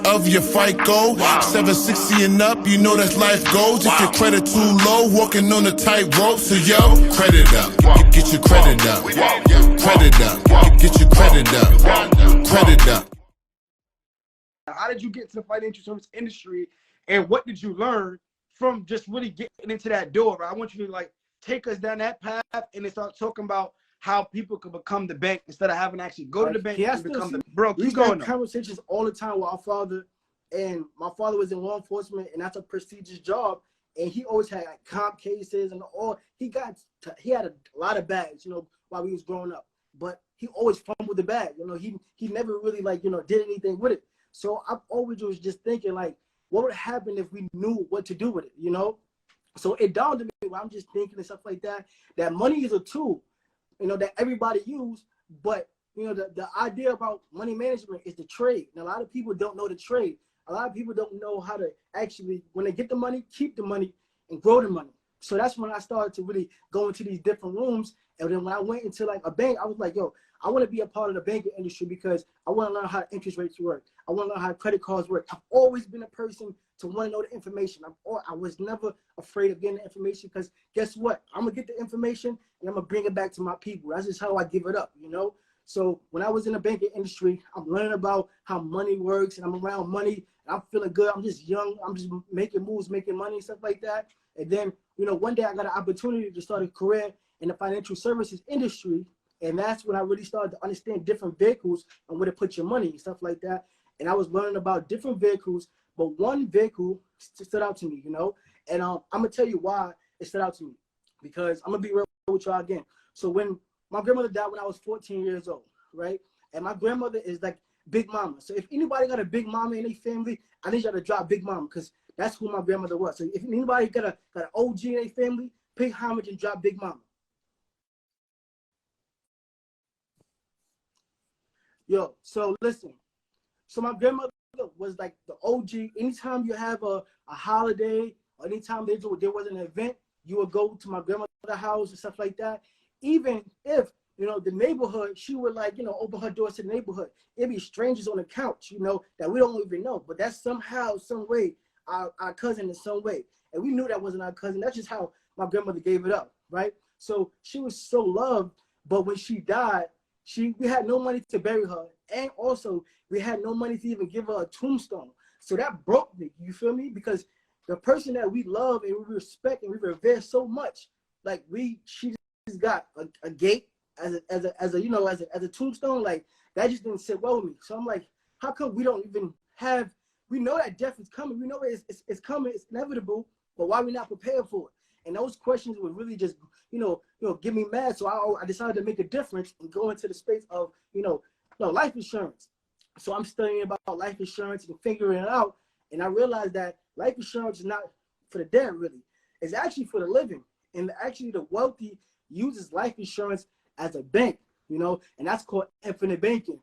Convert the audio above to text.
of your FICO. 760 and up, you know that's life goals. If your credit too low, walking on a tightrope. So yo, credit up, get your credit up. Credit up, get your credit up. Credit up. How did you get to the financial service industry, and what did you learn from just really getting into that door? Right? I want you to like take us down that path and then start talking about how people can become the bank instead of having to actually go to the bank and become the bro. We have conversations all the time with our father, and my father was in law enforcement, and that's a prestigious job. And he always had like comp cases and all. He had a lot of bags, you know, while we was growing up. But he always fumbled the bag. You know, he never really like, you know, did anything with it. So I always was just thinking like, what would happen if we knew what to do with it, you know? So it dawned on me while I'm just thinking and stuff like that, that money is a tool, you know, that everybody use. But, you know, the idea about money management is the trade. And a lot of people don't know the trade. A lot of people don't know how to actually, when they get the money, keep the money and grow the money. So that's when I started to really go into these different rooms. And then when I went into like a bank, I was like, yo, I want to be a part of the banking industry because I want to learn how interest rates work. I want to learn how credit cards work. I've always been a person to want to know the information. I was never afraid of getting the information because guess what? I'm going to get the information and I'm going to bring it back to my people. That's just how I give it up, you know? So when I was in the banking industry, I'm learning about how money works and I'm around money and I'm feeling good. I'm just young. I'm just making moves, making money and stuff like that. And then, you know, one day I got an opportunity to start a career in the financial services industry. And that's when I really started to understand different vehicles and where to put your money and stuff like that. And I was learning about different vehicles, but one vehicle stood out to me, you know. And I'm going to tell you why it stood out to me. Because I'm going to be real with y'all again. So when my grandmother died when I was 14 years old, right? And my grandmother is like Big Mama. So if anybody got a Big Mama in their family, I need y'all to drop Big Mama because that's who my grandmother was. So if anybody got an OG in their family, pay homage and drop Big Mama. Yo, so listen. So my grandmother was like the OG. Anytime you have a holiday or anytime there was an event, you would go to my grandmother's house and stuff like that. Even if, you know, the neighborhood, she would like, you know, open her doors to the neighborhood. It'd be strangers on the couch, you know, that we don't even know. But that's somehow, some way, our cousin in some way. And we knew that wasn't our cousin. That's just how my grandmother gave it up, right? So she was so loved, but when she died, we had no money to bury her. And also, we had no money to even give her a tombstone. So that broke me, you feel me? Because the person that we love and we respect and we revere so much, like she just got a gate as a tombstone. Like that just didn't sit well with me. So I'm like, how come we don't even have? We know that death is coming. We know it's coming. It's inevitable. But why are we not prepared for it? And those questions would really just, you know, get me mad. So I decided to make a difference and go into the space of, life insurance. So I'm studying about life insurance and figuring it out. And I realized that life insurance is not for the dead, really. It's actually for the living. And actually the wealthy uses life insurance as a bank, you know, and that's called infinite banking.